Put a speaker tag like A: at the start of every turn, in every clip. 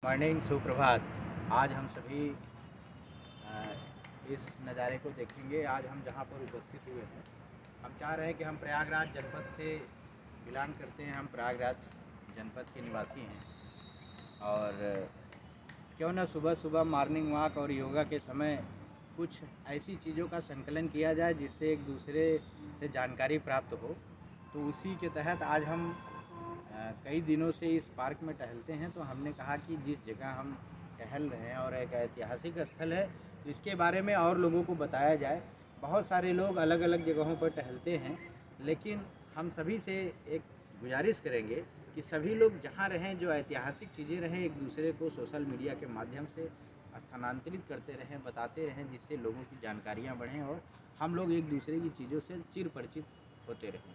A: Morning, सुप्रभात। आज हम सभी इस नज़ारे को देखेंगे। आज हम जहाँ पर उपस्थित हुए हैं, हम चाह रहे हैं कि हम प्रयागराज जनपद से बिलोंग करते हैं, हम प्रयागराज जनपद के निवासी हैं। और क्यों न सुबह सुबह मॉर्निंग वॉक और योगा के समय कुछ ऐसी चीज़ों का संकलन किया जाए जिससे एक दूसरे से जानकारी प्राप्त हो। तो उसी के तहत आज हम कई दिनों से इस पार्क में टहलते हैं, तो हमने कहा कि जिस जगह हम टहल रहे हैं और एक ऐतिहासिक स्थल है, तो इसके बारे में और लोगों को बताया जाए। बहुत सारे लोग अलग अलग जगहों पर टहलते हैं, लेकिन हम सभी से एक गुजारिश करेंगे कि सभी लोग जहाँ रहें, जो ऐतिहासिक चीज़ें रहें, एक दूसरे को सोशल मीडिया के माध्यम से स्थानांतरित करते रहें, बताते रहें, जिससे लोगों की जानकारियाँ बढ़ें और हम लोग एक दूसरे की चीज़ों से चिर परिचित होते रहें।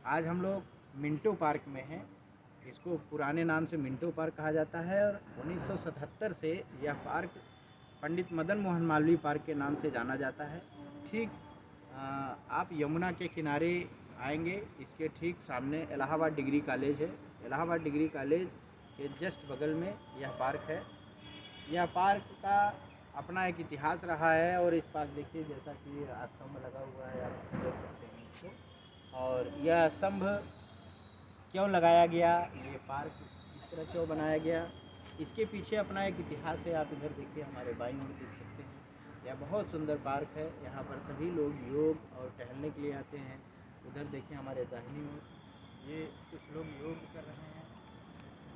A: आज हम लोग मिंटो पार्क में हैं। इसको पुराने नाम से मिंटो पार्क कहा जाता है और 1977 से यह पार्क पंडित मदन मोहन मालवीय पार्क के नाम से जाना जाता है। ठीक आप यमुना के किनारे आएंगे, इसके ठीक सामने इलाहाबाद डिग्री कॉलेज है। इलाहाबाद डिग्री कॉलेज के जस्ट बगल में यह पार्क है। यह पार्क का अपना एक इतिहास रहा है और इस पार्क देखिए, जैसा कि स्तंभ लगा हुआ है, आप देख सकते हैं इसको। और यह स्तंभ क्यों लगाया गया, ये पार्क इस तरह क्यों बनाया गया, इसके पीछे अपना एक इतिहास है। आप इधर देखिए, हमारे बाईं ओर देख सकते हैं। यह बहुत सुंदर पार्क है। यहाँ पर सभी लोग योग और टहलने के लिए आते हैं। उधर देखिए हमारे दाहिनी ओर, ये कुछ लोग योग कर रहे हैं।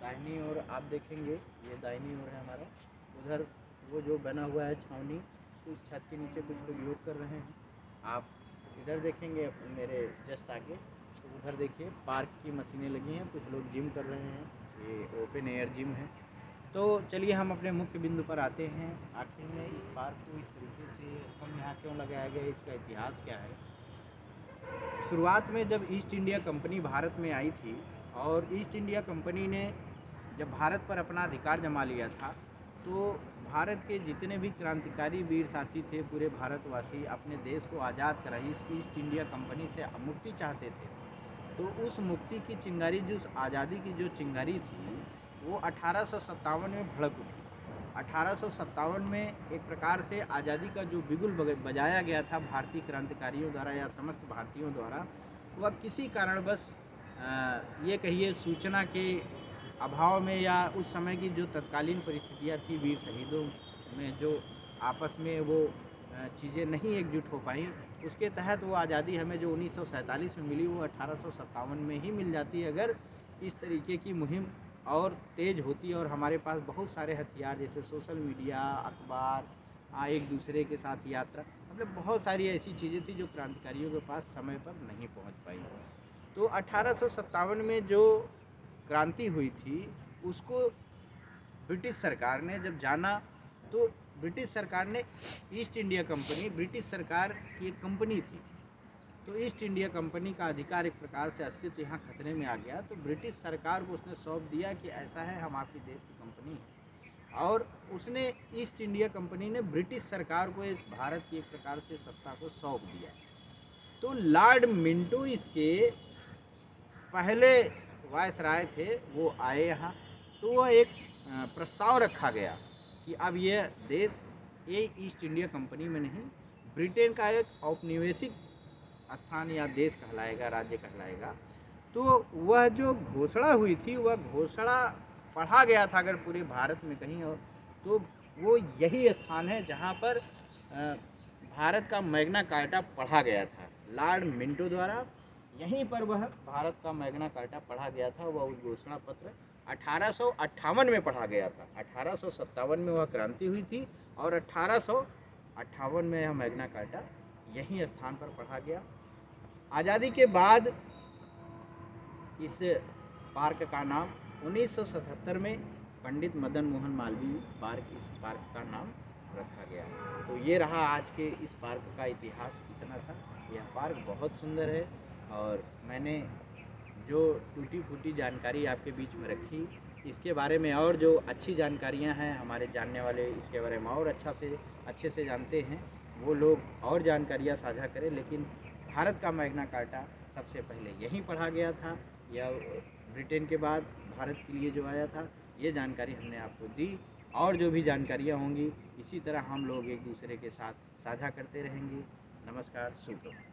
A: दाहिनी ओर आप देखेंगे, ये दाहिनी ओर है हमारा। उधर वो जो बना हुआ है छावनी, उस छत के नीचे कुछ लोग योग कर रहे हैं। आप इधर देखेंगे मेरे जस्ट आगे, तो उधर देखिए पार्क की मशीनें लगी हैं, कुछ लोग जिम कर रहे हैं। ये ओपन एयर जिम है। तो चलिए हम अपने मुख्य बिंदु पर आते हैं। आखिर में इस पार्क को इस तरीके से स्तंभ यहाँ क्यों लगाया गया, इसका इतिहास क्या है। शुरुआत में जब ईस्ट इंडिया कंपनी भारत में आई थी और ईस्ट इंडिया कंपनी ने जब भारत पर अपना अधिकार जमा लिया था, तो भारत के जितने भी क्रांतिकारी वीर साथी थे, पूरे भारतवासी अपने देश को आज़ाद करा इस ईस्ट इंडिया कंपनी से मुक्ति चाहते थे। तो उस मुक्ति की चिंगारी, जो उस आज़ादी की जो चिंगारी थी, वो 1857 में भड़क उठी। 1857 में एक प्रकार से आज़ादी का जो बिगुल बजाया गया था भारतीय क्रांतिकारियों द्वारा या समस्त भारतीयों द्वारा, वह किसी कारणवश ये कहिए सूचना के अभाव में या उस समय की जो तत्कालीन परिस्थितियाँ थी, वीर शहीदों में जो आपस में वो चीज़ें नहीं एकजुट हो पाई, उसके तहत वो आज़ादी हमें जो 1947 में मिली, वो 1857 में ही मिल जाती अगर इस तरीके की मुहिम और तेज़ होती और हमारे पास बहुत सारे हथियार जैसे सोशल मीडिया, अखबार, एक दूसरे के साथ यात्रा, मतलब बहुत सारी ऐसी चीज़ें थी जो क्रांतिकारियों के पास समय पर नहीं पहुंच पाई। तो 1857 में जो क्रांति हुई थी, उसको ब्रिटिश सरकार ने जब जाना, तो ब्रिटिश सरकार ने ईस्ट इंडिया कंपनी, ब्रिटिश सरकार की एक कंपनी थी, तो ईस्ट इंडिया कंपनी का अधिकार एक प्रकार से अस्तित्व यहाँ खतरे में आ गया। तो ब्रिटिश सरकार को उसने सौंप दिया कि ऐसा है, हम आपकी देश की कंपनी है। और उसने ईस्ट इंडिया कंपनी ने ब्रिटिश सरकार को इस भारत की एक प्रकार से सत्ता को सौंप दिया। तो लॉर्ड मिंटो इसके पहले वायसराय थे, वो आए यहाँ। तो वह एक प्रस्ताव रखा गया कि अब यह देश ये ईस्ट इंडिया कंपनी में नहीं, ब्रिटेन का एक औपनिवेशिक स्थान या देश कहलाएगा, राज्य कहलाएगा। तो वह जो घोषणा हुई थी, वह घोषणा पढ़ा गया था अगर पूरे भारत में कहीं, और तो वो यही स्थान है जहाँ पर भारत का मैग्ना कार्टा पढ़ा गया था लॉर्ड मिंटो द्वारा। यहीं पर वह भारत का मैग्ना कार्टा पढ़ा गया था। वह उस घोषणा पत्र 1858 में पढ़ा गया था। 1857 में वह क्रांति हुई थी और 1858 में यह मैग्ना कार्टा यहीं स्थान पर पढ़ा गया। आज़ादी के बाद इस पार्क का नाम 1977 में पंडित मदन मोहन मालवीय पार्क, इस पार्क का नाम रखा गया। तो ये रहा आज के इस पार्क का इतिहास, इतना सा। यह पार्क बहुत सुंदर है और मैंने जो टूटी फूटी जानकारी आपके बीच में रखी, इसके बारे में और जो अच्छी जानकारियां हैं, हमारे जानने वाले इसके बारे में और अच्छे से जानते हैं, वो लोग और जानकारियां साझा करें। लेकिन भारत का मैग्ना कार्टा सबसे पहले यहीं पढ़ा गया था, या ब्रिटेन के बाद भारत के लिए जो आया था। ये जानकारी हमने आपको दी, और जो भी जानकारियाँ होंगी इसी तरह हम लोग एक दूसरे के साथ साझा करते रहेंगे। नमस्कार, शुभ प्रभात।